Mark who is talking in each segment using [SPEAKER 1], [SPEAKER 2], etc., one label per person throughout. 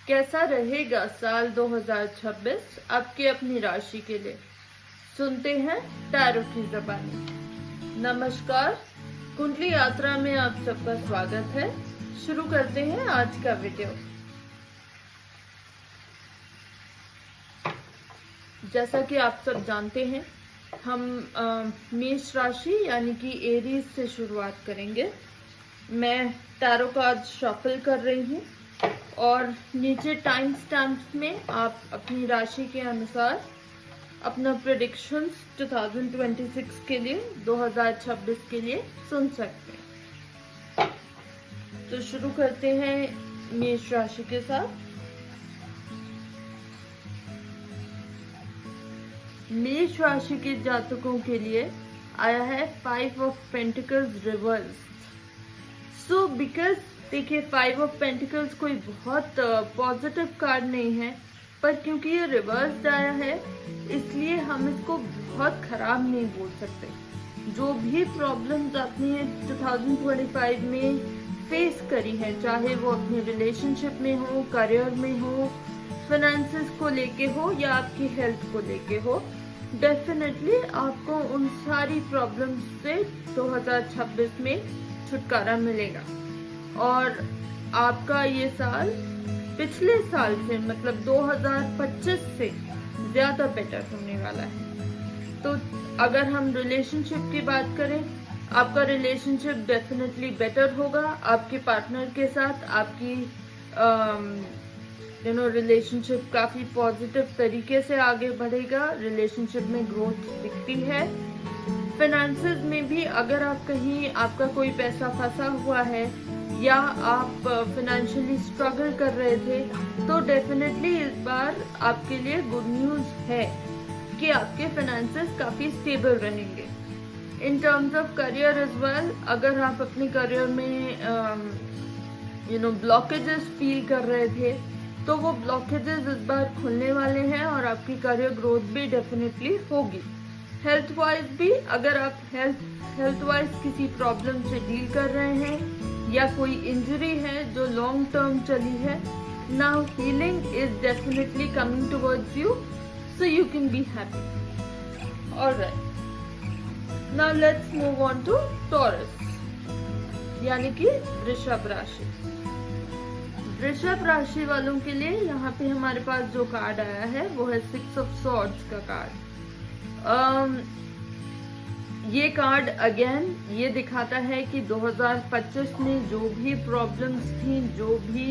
[SPEAKER 1] कैसा रहेगा साल 2026 आपकी अपनी राशि के लिए? सुनते हैं टैरो की ज़बानी। नमस्कार, कुंडली यात्रा में आप सबका स्वागत है। शुरू करते हैं आज का वीडियो। जैसा कि आप सब जानते हैं, हम मेष राशि यानी कि एरीज से शुरुआत करेंगे। मैं टैरो कार्ड शफल कर रही हूँ और नीचे टाइम स्टैम्प में आप अपनी राशि के अनुसार अपना प्रेडिक्शंस 2026 के लिए, 2026 के लिए सुन सकते हैं। तो शुरू करते हैं मेष राशि के साथ। मेष राशि के जातकों के लिए आया है 5 of pentacles reverse. So because देखिए, 5 ऑफ पेंटिकल्स कोई बहुत पॉजिटिव कार्ड नहीं है, पर क्योंकि ये रिवर्स्ड आया है इसलिए हम इसको बहुत खराब नहीं बोल सकते। जो भी प्रॉब्लम्स आपने 2025 में फेस करी है, चाहे वो अपने रिलेशनशिप में हो, करियर में हो, फाइनेंसेस को लेके हो या आपकी हेल्थ को लेके हो, डेफिनेटली आपको उन सारी प्रॉब्लम्स से 2026 में छुटकारा मिलेगा और आपका ये साल पिछले साल से मतलब 2025 से ज्यादा बेटर होने वाला है। तो अगर हम रिलेशनशिप की बात करें, आपका रिलेशनशिप डेफिनेटली बेटर होगा। आपके पार्टनर के साथ आपकी रिलेशनशिप काफी पॉजिटिव तरीके से आगे बढ़ेगा। रिलेशनशिप में ग्रोथ दिखती है। फाइनेंसेस में भी अगर आप कहीं आपका कोई पैसा फंसा हुआ है या आप फाइनेंशियली स्ट्रगल कर रहे थे, तो डेफिनेटली इस बार आपके लिए गुड न्यूज है कि आपके फाइनेंसेस काफी स्टेबल रहेंगे। In terms of career as well, अगर आप अपने करियर में ब्लॉकेजेस फील कर रहे थे, तो वो ब्लॉकेजेस इस बार खुलने वाले हैं और आपकी करियर ग्रोथ भी डेफिनेटली होगी। हेल्थ वाइज भी, अगर आप हेल्थ वाइज किसी प्रॉब्लम से डील कर रहे हैं या कोई इंजरी है जो लॉन्ग टर्म चली है, now healing is definitely coming towards you, so you can be happy. Alright, now let's move on to Taurus यानी कि वृषभ राशि। वृषभ राशि वालों के लिए यहाँ पे हमारे पास जो कार्ड आया है वो है 6 ऑफ सॉर्ड्स का कार्ड। ये कार्ड अगेन ये दिखाता है कि 2025 में जो भी प्रॉब्लम्स थी, जो भी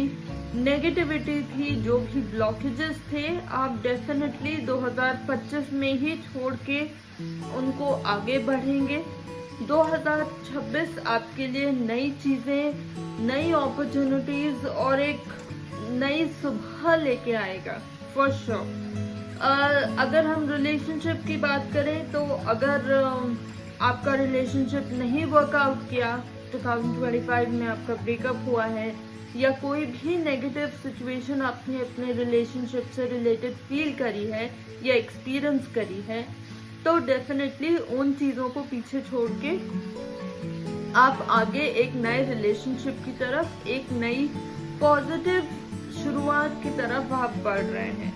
[SPEAKER 1] नेगेटिविटी थी, जो भी ब्लॉकेजेस थे, आप डेफिनेटली 2025 में ही छोड़ के उनको आगे बढ़ेंगे। 2026 आपके लिए नई चीजें, नई अपॉर्चुनिटीज और एक नई सुबह लेके आएगा फॉर श्योर। अगर हम रिलेशनशिप की बात करें, तो अगर आपका रिलेशनशिप नहीं वर्कआउट किया, 2025 में आपका ब्रेकअप हुआ है या कोई भी नेगेटिव सिचुएशन आपने अपने रिलेशनशिप से रिलेटेड फील करी है या एक्सपीरियंस करी है, तो डेफिनेटली उन चीजों को पीछे छोड़ के आप आगे एक नए रिलेशनशिप की तरफ, एक नई पॉजिटिव शुरुआत की तरफ आप बढ़ रहे हैं।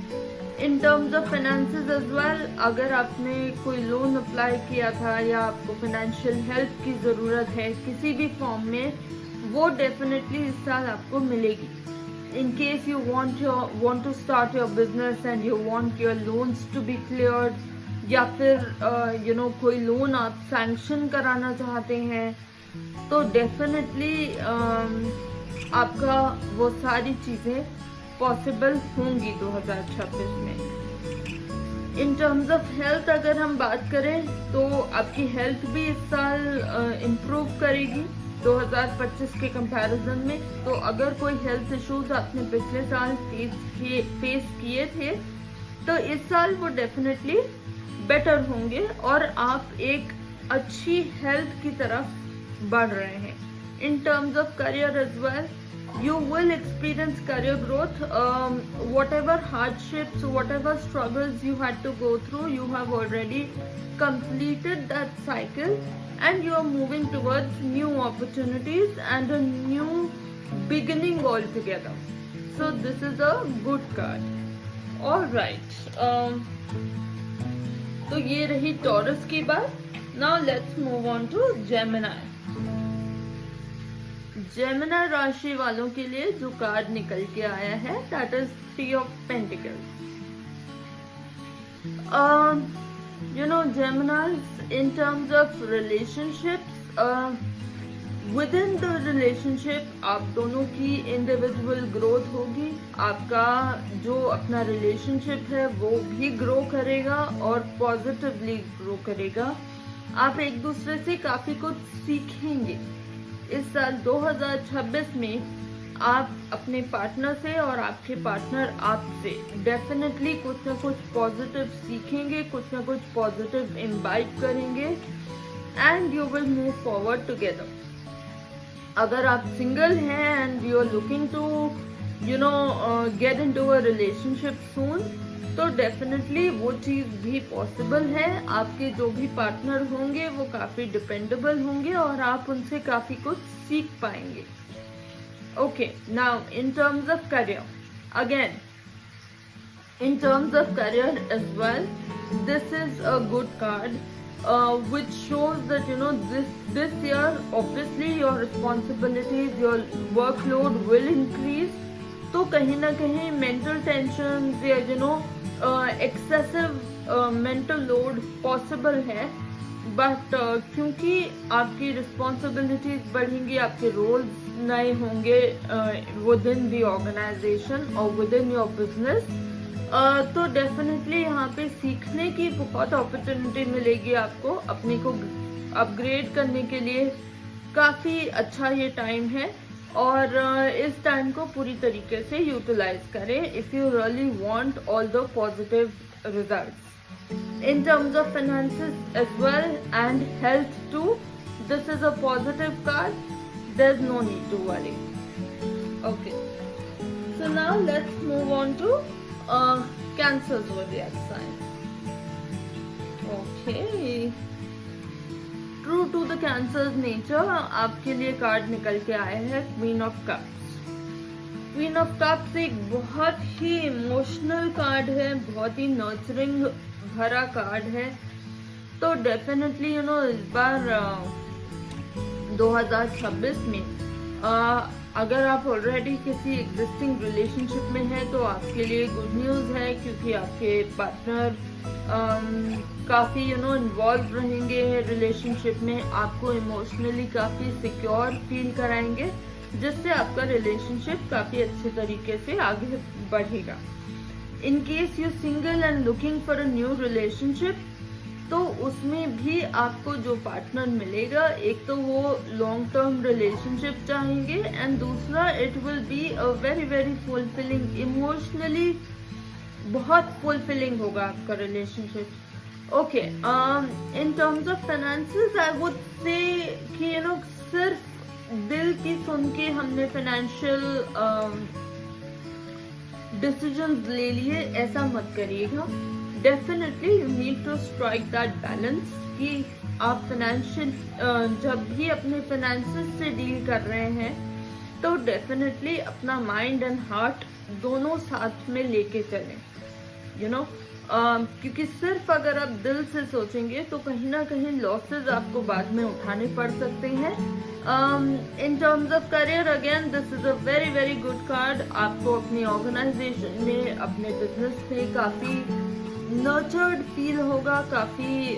[SPEAKER 1] In terms of finances as well, अगर आपने कोई लोन अप्लाई किया था या आपको फाइनेंशियल हेल्प की जरूरत है किसी भी फॉर्म में, वो डेफिनेटली इस साल आपको मिलेगी। In case you want to start your business and you want your loans to be cleared, या फिर कोई लोन आप सैंक्शन कराना चाहते हैं, तो डेफिनेटली आपका वो सारी चीजें पॉसिबल होंगी 2026 में। इन टर्म्स ऑफ हेल्थ अगर हम बात करें, तो आपकी हेल्थ भी इस साल इम्प्रूव करेगी 2025 के कंपैरिजन में। तो अगर कोई हेल्थ इश्यूज आपने पिछले साल फेस किए थे, तो इस साल वो डेफिनेटली बेटर होंगे और आप एक अच्छी हेल्थ की तरफ बढ़ रहे हैं। In terms of career as well, you will experience career growth. Whatever hardships, whatever struggles you had to go through, you have already completed that cycle and you are moving towards new opportunities and a new beginning altogether. so this is a good card. All right. तो ये रही taurus की बात. Now let's move on to Gemini. Gemini राशि वालों के लिए जो कार्ड निकल के आया है that is Three of Pentacles. Geminis, in terms of relationships, within the relationship आप दोनों की इंडिविजुअल ग्रोथ होगी. आपका जो अपना रिलेशनशिप है वो भी ग्रो करेगा और पॉजिटिवली ग्रो करेगा. आप एक दूसरे से काफी कुछ सीखेंगे. इस साल 2026 में आप अपने पार्टनर से और आपके पार्टनर आपसे डेफिनेटली कुछ ना कुछ पॉजिटिव सीखेंगे, कुछ ना कुछ पॉजिटिव इम्बाइब करेंगे and you will move forward together. अगर आप सिंगल हैं and you are looking to get into a relationship soon, तो डेफिनेटली वो चीज भी पॉसिबल है. आपके जो भी पार्टनर होंगे वो काफी डिपेंडेबल होंगे और आप उनसे काफी कुछ सीख पाएंगे. Okay, now in terms of career, again, in terms of career as well, this is a good card, which shows that this year obviously your responsibilities, your workload will increase. तो कहीं ना कहीं mental tensions या excessive mental load possible है. But क्योंकि आपकी responsibilities बढ़ेंगी, आपके रोल्स नए होंगे विद इन द ऑर्गेनाइजेशन और विद इन योर बिजनेस, तो डेफिनेटली यहाँ पे सीखने की बहुत अपॉर्चुनिटी मिलेगी आपको. अपने को अपग्रेड करने के लिए काफी अच्छा ये टाइम है और इस टाइम को पूरी तरीके से यूटिलाइज करें if you really want all the positive results. In terms of finances as well and health too, this is a positive card. There's no need to worry. Okay, so now let's move on to Cancer zodiac sign. Okay, true to the Cancer's nature, आपके लिए card निकल के आए हैं Queen of Cups. Queen of Cups एक बहुत ही emotional card है, बहुत ही नर्चरिंग भरा कार्ड है. तो डेफिनेटली इस बार 2026 में अगर आप ऑलरेडी किसी एग्जिस्टिंग रिलेशनशिप में हैं तो आपके लिए गुड न्यूज़ है, क्योंकि आपके पार्टनर काफ़ी इन्वॉल्व रहेंगे रिलेशनशिप में, आपको इमोशनली काफ़ी सिक्योर फील कराएंगे, जिससे आपका रिलेशनशिप काफ़ी अच्छे तरीके से आगे बढ़ेगा. इन case you single and looking for a new relationship, तो उसमें भी आपको जो पार्टनर मिलेगा, एक तो वो लॉन्ग टर्म रिलेशनशिप चाहेंगे एंड दूसरा it will be a very very fulfilling, emotionally बहुत फुलफिलिंग होगा आपका relationship. Okay, in terms of finances I would से कि सिर्फ दिल की सुन के हमने फाइनेंशियल डिसीजंस ले लिए, ऐसा मत करिएगा. Definitely you need to strike that balance कि आप फाइनेंशियल जब भी अपने फाइनेंसेस से डील कर रहे हैं तो डेफिनेटली अपना माइंड एंड हार्ट दोनों साथ में लेके चलें. क्योंकि सिर्फ अगर आप दिल से सोचेंगे तो कहीं ना कहीं लॉसेस आपको बाद में उठाने पड़ सकते हैं. In terms of career, again this is a very very good card. आपको अपनी ऑर्गेनाइजेशन में, अपने बिजनेस में काफी नर्चर्ड फील होगा, काफी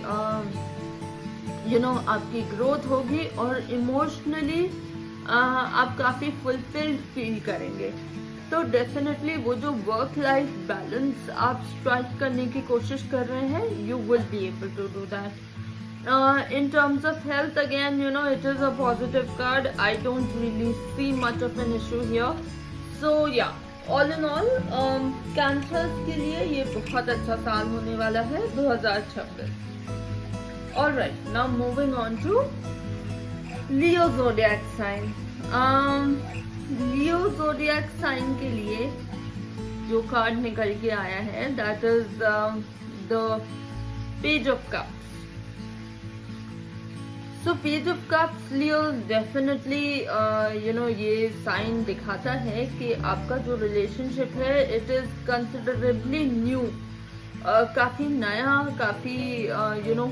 [SPEAKER 1] आपकी ग्रोथ होगी और इमोशनली आप काफी फुलफिल्ड फील करेंगे. तो डेफिनेटली वो जो वर्क लाइफ बैलेंस आप स्ट्राइक करने की कोशिश कर रहे हैं, you will be able to do that. In terms of health, again, it is a positive card. I don't really see much of an issue here. So yeah, all in all, cancers के लिए ये बहुत अच्छा साल होने वाला है 2026. Alright, now moving on to Leo zodiac sign. Leo zodiac sign के लिए जो कार्ड निकल के आया है, that is the Page of Cups. So page of cups Leo definitely ये साइन दिखाता है कि आपका जो रिलेशनशिप है इट इज कंसिडरेबली न्यू, काफी नया, काफी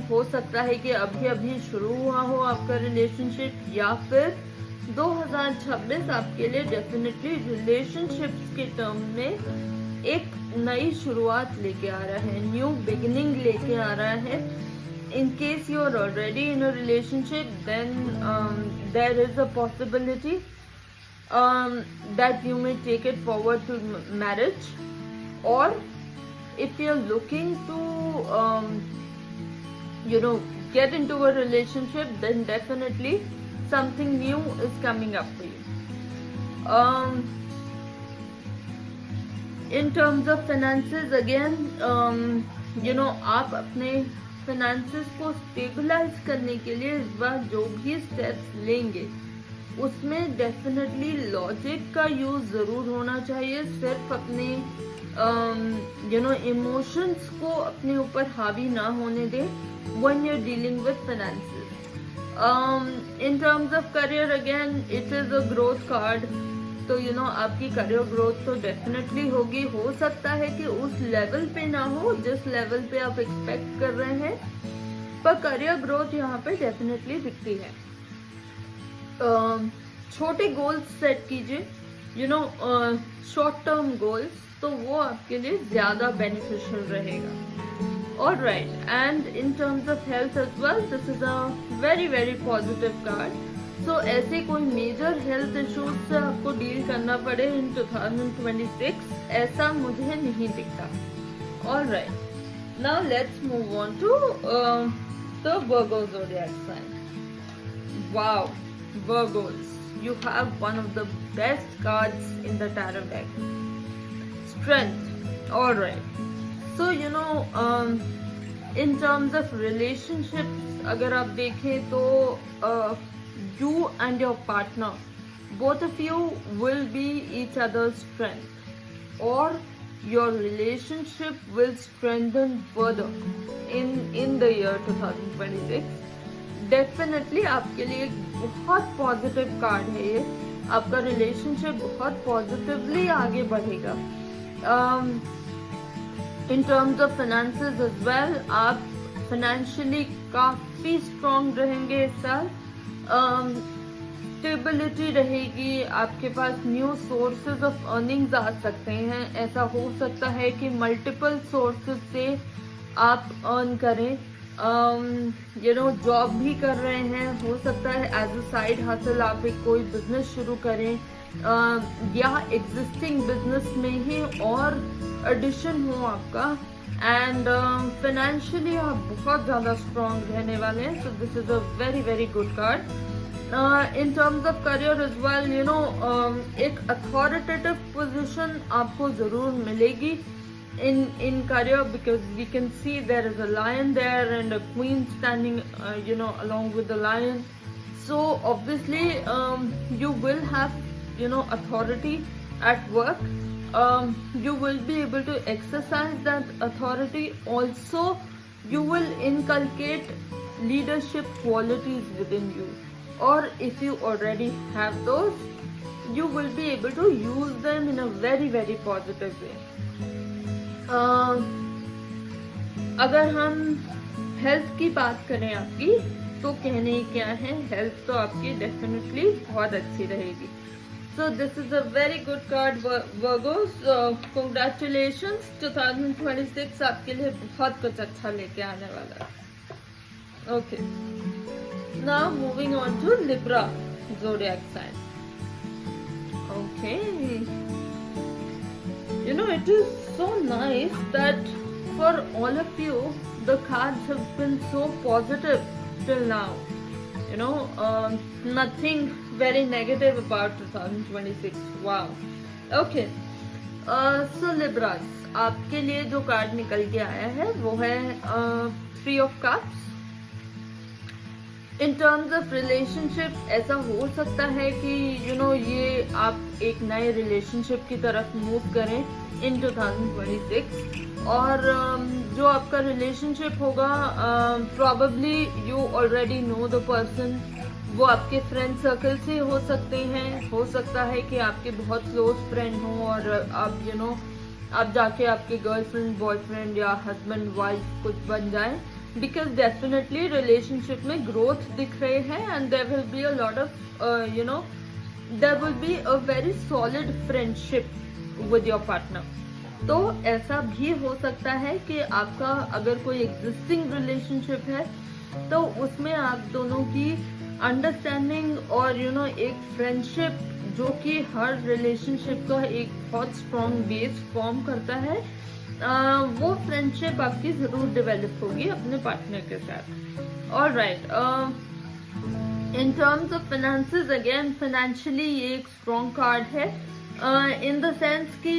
[SPEAKER 1] हो सकता है कि अभी अभी शुरू हुआ हो आपका रिलेशनशिप, या फिर 2026 आपके लिए डेफिनेटली रिलेशनशिप्स के टर्म में एक नई शुरुआत लेके आ रहा है, न्यू बिगिनिंग लेके आ रहा है. In case you are already in a relationship, then there is a possibility that you may take it forward to marriage, or if you are looking to get into a relationship, then definitely something new is coming up for you. In terms of finances again, आप अपने finances को stabilise करने के लिए इस बार जो भी steps लेंगे उसमें डेफिनेटली लॉजिक का यूज जरूर होना चाहिए. सिर्फ अपने इमोशंस को अपने ऊपर हावी ना होने दें when you are dealing with finances. In terms of career again it is a growth card. तो आपकी करियर ग्रोथ तो डेफिनेटली होगी. हो सकता है कि उस लेवल पे ना हो जिस लेवल पे आप एक्सपेक्ट कर रहे हैं, पर करियर ग्रोथ यहाँ पे डेफिनेटली दिखती है. छोटे गोल्स सेट कीजिए, शॉर्ट टर्म गोल्स, तो वो आपके लिए ज्यादा बेनिफिशियल रहेगा. Alright, and in terms of health as well, this is a very very positive card. So ऐसे कोई मेजर हेल्थ इश्यूज से आपको डील करना पड़े इन 2026, ऐसा मुझे नहीं दिखता. Alright, now let's move on to the Virgo zodiac sign. Wow, Virgos, you have one of the best cards in the tarot deck. Strength. Alright, so in terms of relationships अगर आप देखें तो you and your partner, both of you will be each other's strength, or your relationship will strengthen further in the year 2026. Definitely आपके लिए एक बहुत positive card है ये. आपका रिलेशनशिप बहुत पॉजिटिवली आगे बढ़ेगा. in terms of finances as well, आप फाइनेंशियली काफी स्ट्रॉन्ग रहेंगे इस साल. स्टेबिलिटी रहेगी, आपके पास न्यू सोर्सेज ऑफ अर्निंग्स आ सकते हैं. ऐसा हो सकता है कि मल्टीपल सोर्सेज से आप अर्न करें. जॉब भी कर रहे हैं, हो सकता है एज अ साइड हसल आप एक कोई बिजनेस शुरू करें, या एग्जिस्टिंग बिजनेस में ही और एडिशन हो आपका. एंड फाइनेंशियली आप बहुत ज़्यादा स्ट्रॉन्ग रहने वाले हैं. So this is a very very good card. In terms of career as well, एक अथॉरिटेटिव पोजीशन आपको ज़रूर मिलेगी in career, because we can see there is a lion there and a queen standing along with the lion. So obviously you will have authority at work. You will be able to exercise that authority. Also you will inculcate leadership qualities within you, or if you already have those, you will be able to use them in a very very positive way. अगर हम health की बात करें आपकी, तो कहने क्या है, हेल्थ तो आपकी डेफिनेटली बहुत अच्छी रहेगी. सो this is a very good card Virgo's. Congratulations, 2026 आपके लिए बहुत कुछ अच्छा लेके आने वाला है. Okay, now moving on to Libra zodiac sign. Okay, it is so nice that for all of you the cards have been so positive till now. Nothing very negative about 2026. Wow. Okay, so Libras, आपके लिए जो card निकल के आया है वो है 3 of Cups. In terms of relationship ऐसा हो सकता है कि ये आप एक नए रिलेशनशिप की तरफ मूव करें इन 2026 और जो आपका रिलेशनशिप होगा probably you already know the person. वो आपके फ्रेंड सर्कल से हो सकते हैं, हो सकता है कि आपके बहुत क्लोज फ्रेंड हो और आप आप जाके आपके गर्लफ्रेंड बॉयफ्रेंड या हस्बैंड वाइफ कुछ बन जाए, बिकॉज डेफिनेटली रिलेशनशिप में ग्रोथ दिख रहे हैं and there will be a lot of there will be a very solid friendship with your partner. तो ऐसा भी हो सकता है कि आपका अगर कोई एग्जिस्टिंग रिलेशनशिप है तो उसमें आप दोनों की अंडरस्टैंडिंग और एक फ्रेंडशिप जो कि हर रिलेशनशिप का एक बहुत स्ट्रॉन्ग बेस फॉर्म करता है, वो फ्रेंडशिप आपकी जरूर डेवलप होगी अपने पार्टनर के साथ। Alright, in terms of finances again financially ये एक स्ट्रॉन्ग कार्ड है इन द सेंस कि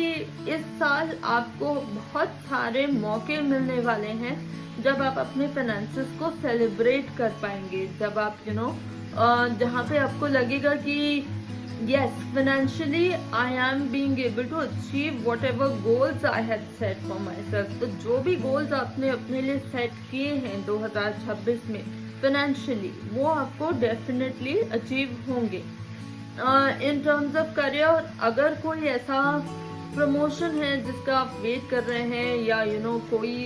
[SPEAKER 1] इस साल आपको बहुत सारे मौके मिलने वाले हैं जब आप अपने फाइनेंसेस को सेलिब्रेट कर पाएंगे, जब आप जहाँ पे आपको लगेगा कि yes financially I am being able to achieve whatever goals I had set for myself. तो जो भी गोल्स आपने अपने लिए सेट किए हैं 2026 में फाइनेंशियली, वो आपको डेफिनेटली अचीव होंगे। इन टर्म्स ऑफ करियर, अगर कोई ऐसा प्रमोशन है जिसका आप वेट कर रहे हैं या कोई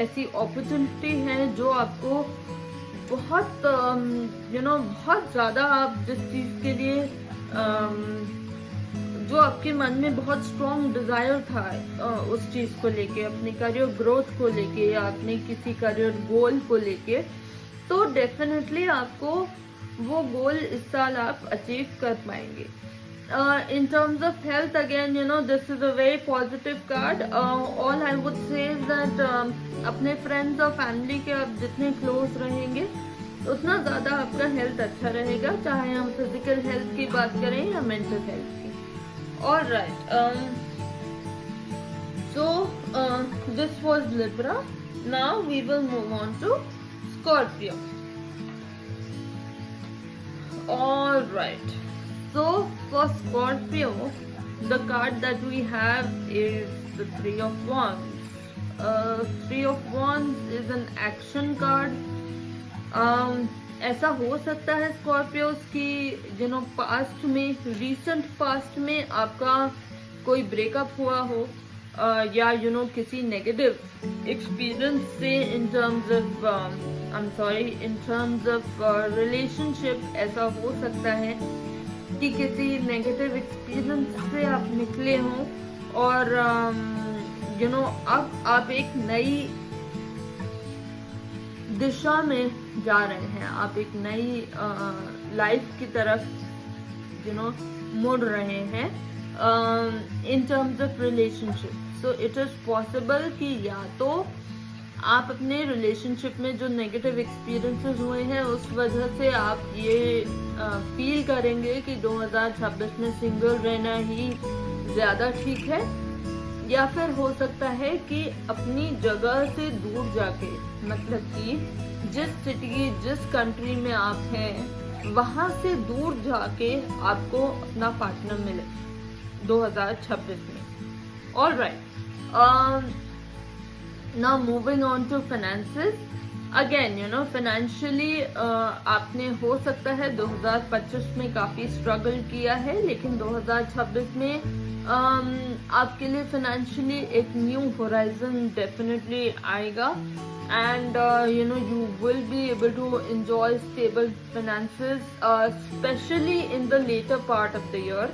[SPEAKER 1] ऐसी अपॉर्चुनिटी है जो आपको बहुत बहुत ज्यादा आप जिस चीज के लिए जो आपके मन में बहुत स्ट्रॉन्ग डिजायर था उस चीज को लेके, अपने करियर ग्रोथ को लेके या अपने किसी करियर गोल को लेके, तो डेफिनेटली आपको वो गोल इस साल आप अचीव कर पाएंगे। In terms of health, again, this is a very positive card. All I would say is that अपने friends और family के आप जितने close रहेंगे उतना ज़्यादा आपका health अच्छा रहेगा, चाहे हम physical health की बात करें या mental health की। Alright, so this was Libra. Now we will move on to Scorpio. Alright. So for Scorpio, the card that we have is the Three of Wands. Three of Wands is an action card. ऐसा हो सकता है Scorpios की past में, recent past में आपका कोई breakup हुआ हो या किसी नेगेटिव एक्सपीरियंस से इन टर्म्स ऑफ रिलेशनशिप ऐसा हो सकता है कि किसी नेगेटिव एक्सपीरियंस से आप निकले हों और अब आप एक नई दिशा में जा रहे हैं, आप एक नई लाइफ की तरफ मुड़ रहे हैं in terms of relationship. So it is possible कि या तो आप अपने रिलेशनशिप में जो नेगेटिव एक्सपीरियंसेस हुए हैं उस वजह से आप ये फील करेंगे कि 2026 में सिंगल रहना ही ज्यादा ठीक है, या फिर हो सकता है कि अपनी जगह से दूर जाके, मतलब कि जिस सिटी जिस कंट्री में आप हैं वहां से दूर जाके आपको अपना पार्टनर मिले 2026 में। Alright, now moving on to finances. Again, financially आपने हो सकता है 2025 में काफी स्ट्रगल किया है, लेकिन 2026 में आपके लिए फाइनेंशियली एक न्यू होराइजन डेफिनेटली आएगा and you will be able to enjoy stable finances, especially in the later part of the year.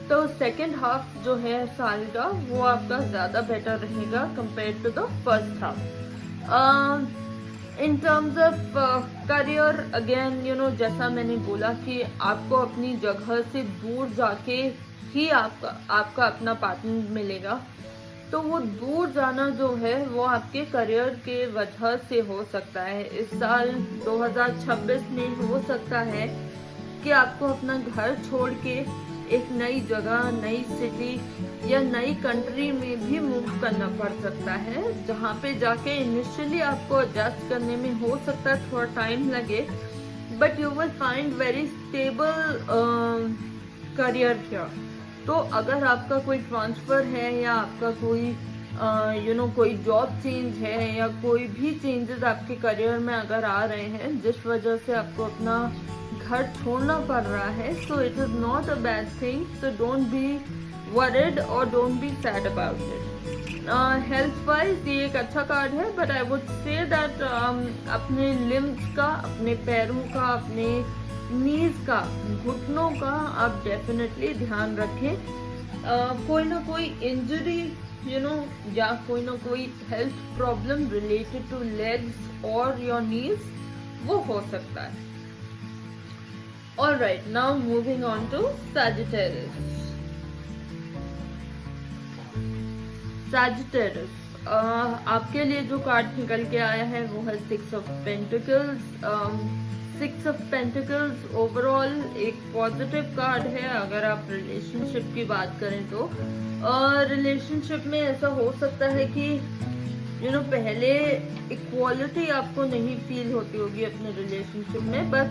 [SPEAKER 1] तो सेकेंड हाफ जो है साल का वो आपका ज्यादा बेटर रहेगा compare to the first half. In terms of career, again जैसा मैंने बोला कि आपको अपनी जगह से दूर जाके ही आपका अपना पार्टनर मिलेगा, तो वो दूर जाना जो है वो आपके करियर के वजह से हो सकता है। इस साल 2026 में हो सकता है कि आपको अपना घर छोड़ के एक नई जगह, नई सिटी या नई कंट्री में भी मूव करना पड़ सकता है, जहाँ पे जाके इनिशियली आपको एडजस्ट करने में हो सकता है थोड़ा टाइम लगे, but you will find very stable career here. तो अगर आपका कोई ट्रांसफर है या आपका कोई कोई जॉब चेंज है या कोई भी चेंजेस आपके करियर में अगर आ रहे हैं जिस वजह से आपको अपना घर छोड़ना पड़ रहा है, so it is not a bad thing, so don't be worried और don't be sad about it. Health wise ये एक अच्छा कार्ड है, but I would say that अपने लिम्स का, अपने पैरों का, अपने नीज का, घुटनों का आप डेफिनेटली ध्यान रखें. कोई ना कोई इंजरी या कोई ना कोई health problem related to legs और योर नीज वो हो सकता है. Alright, now moving on to Sagittarius. Sagittarius आपके लिए जो कार्ड निकल के आया है वो है 6 of pentacles. 6 of pentacles overall एक पॉजिटिव कार्ड है. अगर आप रिलेशनशिप की बात करें तो रिलेशनशिप में ऐसा हो सकता है कि पहले इक्वालिटी आपको नहीं फील होती होगी अपने रिलेशनशिप में, बट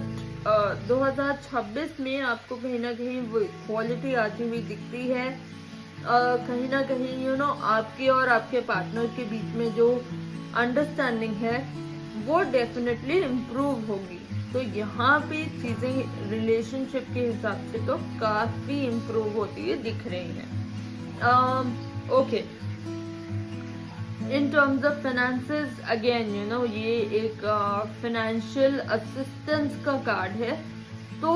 [SPEAKER 1] 2026 में आपको कहीं ना कहीं वो इक्वालिटी आती हुई दिखती है. कहीं ना कहीं आपके और आपके पार्टनर के बीच में जो अंडरस्टैंडिंग है वो डेफिनेटली इम्प्रूव होगी. तो यहाँ पे चीजें रिलेशनशिप के हिसाब से तो काफी इम्प्रूव होती है दिख रही हैं. Okay, in terms of finances again ये एक फाइनेंशियल असिस्टेंस का कार्ड है. तो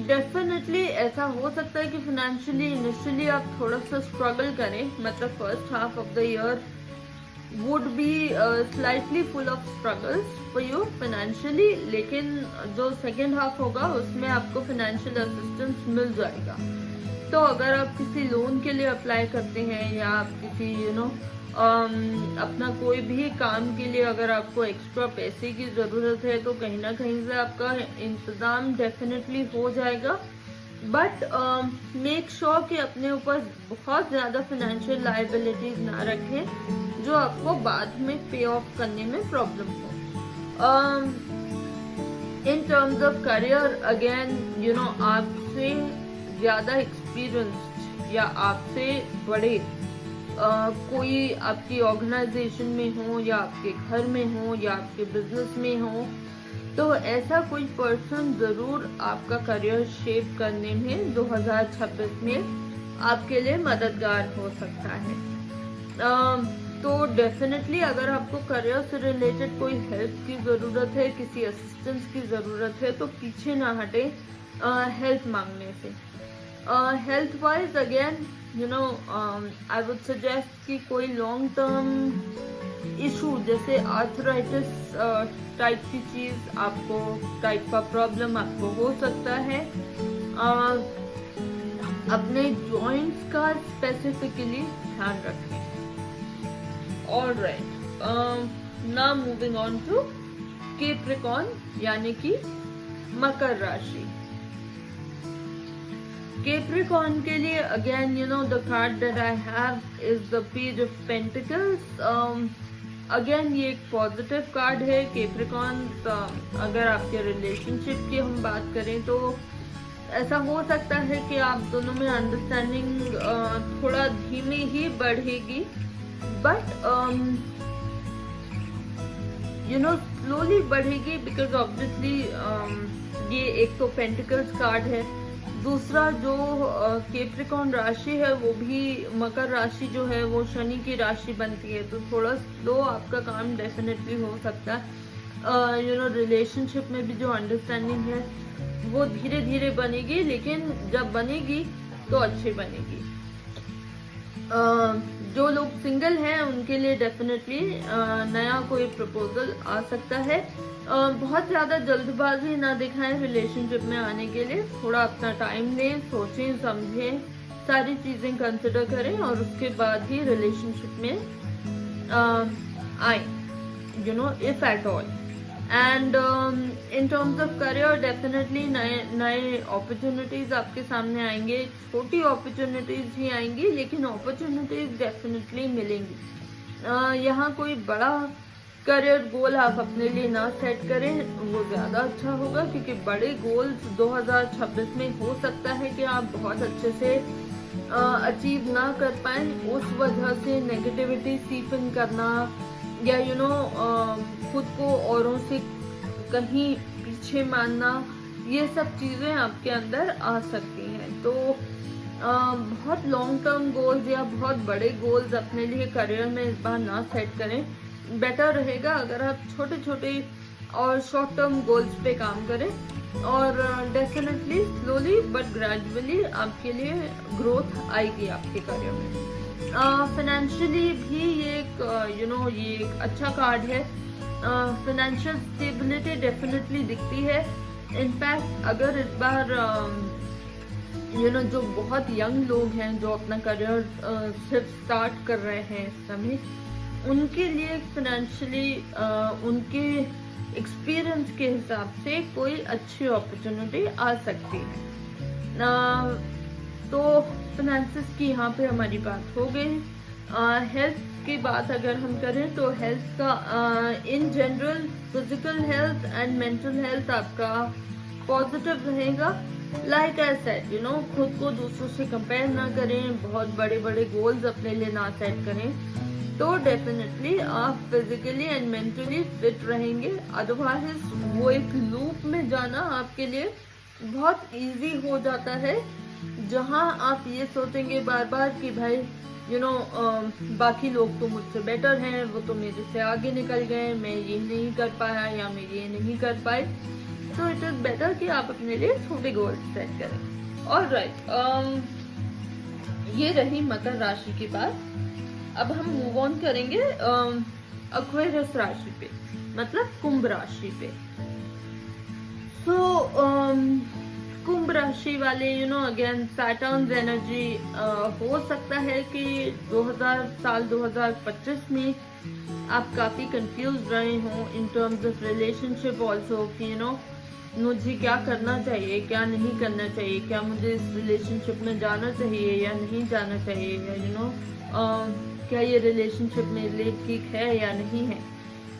[SPEAKER 1] डेफिनेटली ऐसा हो सकता है कि फाइनेंशियली इनिशियली आप थोड़ा सा स्ट्रगल करें, मतलब first half of the year would be slightly full of struggles for you financially, लेकिन जो सेकेंड हाफ होगा उसमें आपको फाइनेंशियल असिस्टेंस मिल जाएगा. तो अगर आप किसी लोन के लिए अप्लाई करते हैं या आप किसी अपना कोई भी काम के लिए अगर आपको एक्स्ट्रा पैसे की ज़रूरत है तो कहीं ना कहीं से आपका इंतज़ाम डेफिनेटली हो जाएगा. बट मेक श्योर कि अपने ऊपर बहुत ज़्यादा फाइनेंशियल लायबिलिटीज ना रखें जो आपको बाद में पे ऑफ करने में प्रॉब्लम हो. इन टर्म्स ऑफ करियर अगेन आपसे ज़्यादा एक्सपीरियंस्ड या आपसे बड़े कोई आपकी ऑर्गेनाइजेशन में हो या आपके घर में हो या आपके बिजनेस में हो, तो ऐसा कोई पर्सन जरूर आपका करियर शेप करने में 2026 में आपके लिए मददगार हो सकता है. तो डेफिनेटली अगर आपको करियर से रिलेटेड कोई हेल्प की ज़रूरत है, किसी असिस्टेंस की ज़रूरत है, तो पीछे ना हटे हेल्प मांगने से. Health wise again I would suggest कि कोई लॉन्ग टर्म इशू जैसे आर्थराइटिस टाइप की चीज आपको, टाइप का प्रॉब्लम आपको हो सकता है. अपने जॉइंट्स का स्पेसिफिकली ध्यान रखें. Alright, now moving on to Capricorn यानी कि मकर राशि. कैप्रिकॉर्न के लिए again the card that I have is the page of pentacles. Again ये एक पॉजिटिव कार्ड है. कैप्रिकॉर्न अगर आपके रिलेशनशिप की हम बात करें तो ऐसा हो सकता है कि आप दोनों में अंडरस्टैंडिंग थोड़ा धीमे ही बढ़ेगी, बट स्लोली बढ़ेगी, बिकॉज ऑब्वियसली ये एक तो पेंटिकल्स कार्ड है, दूसरा जो कैप्रिकॉर्न राशि है वो भी, मकर राशि जो है वो शनि की राशि बनती है, तो थोड़ा स्लो आपका काम डेफिनेटली हो सकता है. रिलेशनशिप में भी जो अंडरस्टैंडिंग है वो धीरे धीरे बनेगी, लेकिन जब बनेगी तो अच्छी बनेगी. जो लोग सिंगल हैं उनके लिए डेफिनेटली नया कोई प्रपोजल आ सकता है. बहुत ज़्यादा जल्दबाजी ना दिखाएं रिलेशनशिप में आने के लिए. थोड़ा अपना टाइम लें, सोचें समझें, सारी चीज़ें कंसिडर करें और उसके बाद ही रिलेशनशिप में आए, if at all. And in terms of career definitely नए अपॉर्चुनिटीज़ आपके सामने आएंगे. छोटी अपॉर्चुनिटीज़ ही आएंगी, लेकिन अपॉर्चुनिटीज़ डेफिनेटली मिलेंगी. यहाँ कोई बड़ा करियर गोल आप अपने लिए ना सेट करें, वो ज़्यादा अच्छा होगा, क्योंकि बड़े गोल्स 2026 में हो सकता है कि आप बहुत अच्छे से अचीव ना कर पाएं। उस वजह से नेगेटिविटी सीप इन करना या खुद को औरों से कहीं पीछे मानना, ये सब चीज़ें आपके अंदर आ सकती हैं। तो बहुत लॉन्ग टर्म गोल्स या बहुत बड़े गोल्स अपने लिए करियर में इस बार ना सेट करें। बेटर रहेगा अगर आप छोटे छोटे और शॉर्ट टर्म गोल्स पे काम करें, और डेफिनेटली स्लोली बट ग्रेजुअली आपके लिए ग्रोथ आएगी आपके करियर में। फाइनेंशियली भी ये एक अच्छा कार्ड है। फाइनेंशियल स्टेबिलिटी डेफिनेटली दिखती है। इनफैक्ट अगर इस बार जो बहुत यंग लोग हैं जो अपना करियर सिर्फ स्टार्ट कर रहे हैं इस समय, उनके लिए फाइनेंशियली उनके एक्सपीरियंस के हिसाब से कोई अच्छी अपॉर्चुनिटी आ सकती है। तो फाइनेंसेस की यहाँ पे हमारी बात हो गई। हेल्थ की बात अगर हम करें तो हेल्थ का in general physical health and mental health आपका पॉजिटिव रहेगा। लाइक आई सेड खुद को दूसरों से कंपेयर ना करें, बहुत बड़े बड़े गोल्स अपने लिए ना सेट करें, तो डेफिनेटली आप फिजिकली एंड मेंटली फिट रहेंगे। अदरवाइज वो एक लूप में जाना आपके लिए बहुत इजी हो जाता है, जहां आप ये सोचेंगे बार बार कि भाई बाकी लोग तो मुझसे बेटर हैं, वो तो मेरे से आगे निकल गए, मैं ये नहीं कर पाया या मैं ये नहीं कर पाई। तो इट इज बेटर कि आप अपने लिए छोटे गोल सेट करें। ऑलराइट, ये रही मकर राशि की बात। अब हम मूव ऑन करेंगे एक्वेरियस राशि पे, मतलब कुंभ राशि पे। कुंभ राशि वाले अगेन सैटर्न्स एनर्जी हो सकता है कि 2025 में आप काफी कंफ्यूज रहे हों इन टर्म्स ऑफ रिलेशनशिप ऑल्सो, कि मुझे क्या करना चाहिए, क्या नहीं करना चाहिए, क्या मुझे इस रिलेशनशिप में जाना चाहिए या नहीं जाना चाहिए, या क्या ये रिलेशनशिप मेरे लिए ठीक है या नहीं है।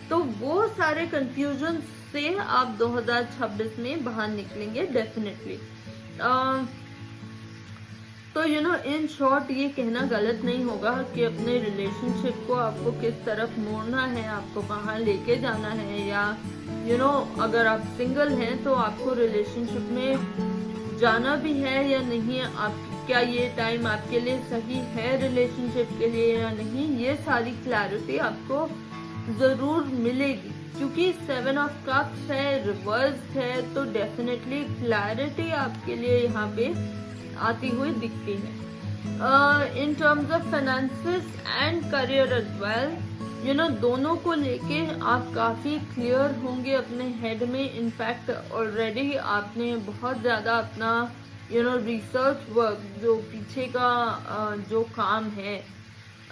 [SPEAKER 1] तो वो सारे कंफ्यूजन से आप 2026 में बाहर निकलेंगे डेफिनेटली। तो इन शॉर्ट ये कहना गलत नहीं होगा कि अपने रिलेशनशिप को आपको किस तरफ मोड़ना है, आपको कहाँ लेके जाना है, या अगर आप सिंगल हैं तो आपको रिलेशनशिप में जाना भी है या नहीं, आप क्या ये टाइम आपके लिए सही है रिलेशनशिप के लिए या नहीं, ये सारी क्लैरिटी आपको जरूर मिलेगी। क्योंकि 7 ऑफ कप्स है, रिवर्स है, तो डेफिनेटली क्लैरिटी आपके लिए यहाँ पे आती हुई दिखती है। In terms of finances and career as well, दोनों को लेके आप काफी क्लियर होंगे अपने हेड में। इनफैक्ट ऑलरेडी आपने बहुत ज्यादा अपना रिसर्च वर्क, जो पीछे का जो काम है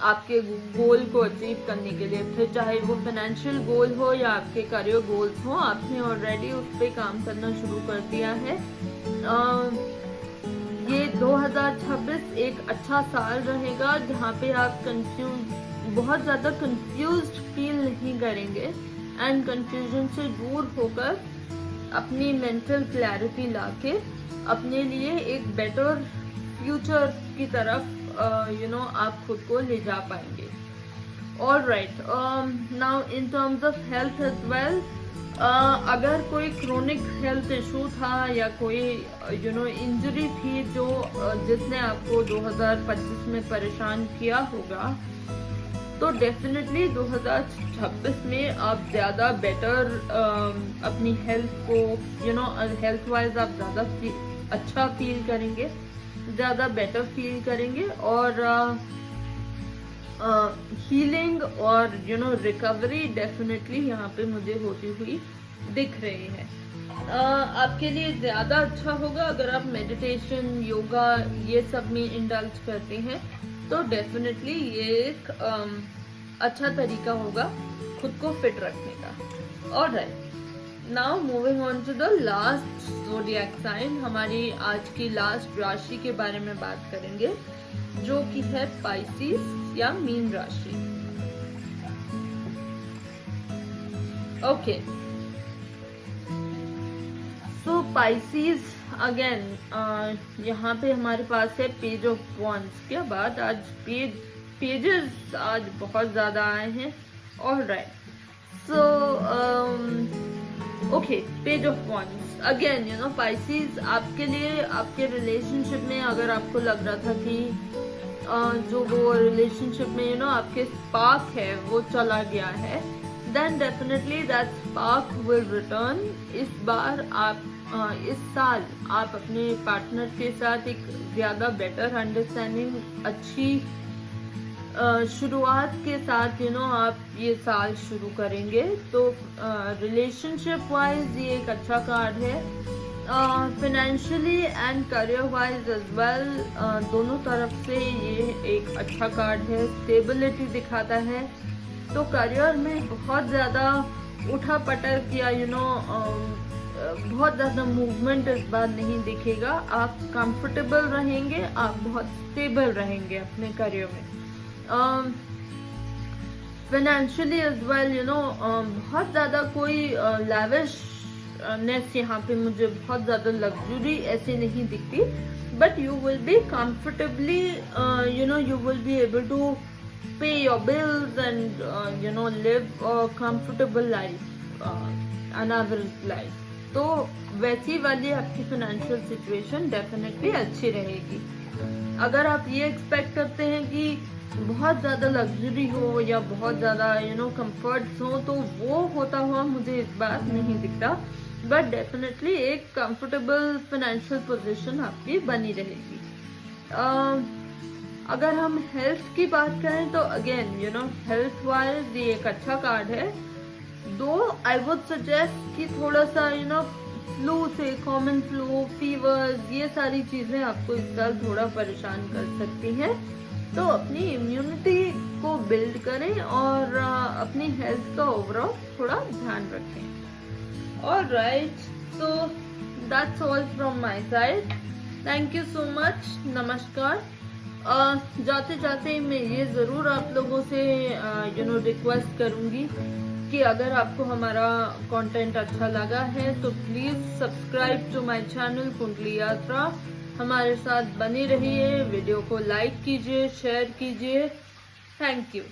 [SPEAKER 1] आपके गोल को अचीव करने के लिए, फिर चाहे वो फाइनेंशियल गोल हो या आपके करियर गोल्स हो, आपने ऑलरेडी उस पर काम करना शुरू कर दिया है। ये 2026 एक अच्छा साल रहेगा जहाँ पे आप बहुत ज्यादा कंफ्यूज्ड फील नहीं करेंगे, एंड कंफ्यूजन से दूर होकर अपनी मेंटल क्लैरिटी लाके अपने लिए एक बेटर फ्यूचर की तरफ आप खुद को ले जा पाएंगे। Alright, now in terms of health as well, अगर कोई क्रोनिक हेल्थ इशू था या कोई इंजरी थी जो जिसने आपको 2025 में परेशान किया होगा, तो डेफिनेटली 2026 में आप ज़्यादा बेटर अपनी हेल्थ को हेल्थ वाइज आप ज़्यादा अच्छा फील करेंगे, ज़्यादा बेटर फील करेंगे, और हीलिंग और रिकवरी डेफिनेटली यहाँ पे मुझे होती हुई दिख रही है। आपके लिए ज़्यादा अच्छा होगा अगर आप मेडिटेशन, योगा ये सब में इंडल्ज करते हैं, तो डेफिनेटली ये एक अच्छा तरीका होगा खुद को फिट रखने का। Alright, now moving on to the last zodiac sign, हमारी आज की लास्ट राशि के बारे में बात करेंगे, जो कि है पाइसेस या मीन राशि। ओके, सो पाइसिस अगेन, यहाँ पे हमारे पास है पेज ऑफ वॉन्ड्स के बाद आज पेजेस आज बहुत ज्यादा आए हैं। Alright, so okay, page of wands again, you know Pisces, आपके लिए आपके रिलेशनशिप में अगर आपको लग रहा था कि जो वो रिलेशनशिप में यू नो आपके स्पार्क है वो चला गया है, then definitely that spark will return. इस बार आप इस साल आप अपने पार्टनर के साथ एक ज्यादा बेटर अंडरस्टैंडिंग, अच्छी शुरुआत के साथ यू नो आप ये साल शुरू करेंगे। तो रिलेशनशिप वाइज ये एक अच्छा कार्ड है, financially and career wise as well, दोनों तरफ से ये एक अच्छा कार्ड है। स्टेबिलिटी दिखाता है, तो करियर में बहुत ज़्यादा उठा पटक या यू नो बहुत ज़्यादा मूवमेंट इस बार नहीं दिखेगा। आप कंफर्टेबल रहेंगे, आप बहुत स्टेबल रहेंगे अपने करियर में। Financially as well, you know बहुत ज़्यादा कोई लैविशनेस यहाँ पे मुझे बहुत ज़्यादा लग्जरी ऐसे नहीं दिखती, but you will be comfortably, you know you will be able to pay your bills and you know live a comfortable life, another life। तो वैसी वाली आपकी फाइनेंशियल सिचुएशन डेफिनेटली अच्छी रहेगी। अगर आप ये एक्सपेक्ट करते हैं कि बहुत ज़्यादा लग्जरी हो या बहुत ज़्यादा यू नो कंफर्ट्स हो, तो वो होता हुआ मुझे इस बार नहीं दिखता, बट डेफिनेटली एक कंफर्टेबल फाइनेंशियल पोजीशन आपकी बनी रहेगी। अगर हम हेल्थ की बात करें तो again you know health wise ये एक अच्छा कार्ड है, दो आई वुड सजेस्ट कि थोड़ा सा यू नो फ्लू से, कॉमन फ्लू, फीवर्स, ये सारी चीजें आपको इस साल थोड़ा परेशान कर सकती हैं। तो अपनी इम्यूनिटी को बिल्ड करें और अपनी हेल्थ का ओवरऑल थोड़ा ध्यान रखें। Alright, so that's all from my side. Thank you so much, नमस्कार। जाते जाते मैं ये ज़रूर आप लोगों से यू नो रिक्वेस्ट करूँगी कि अगर आपको हमारा कंटेंट अच्छा लगा है तो please subscribe to my channel Kundali Yatra. हमारे साथ बने रहिए, वीडियो को लाइक कीजिए, शेयर कीजिए। Thank you.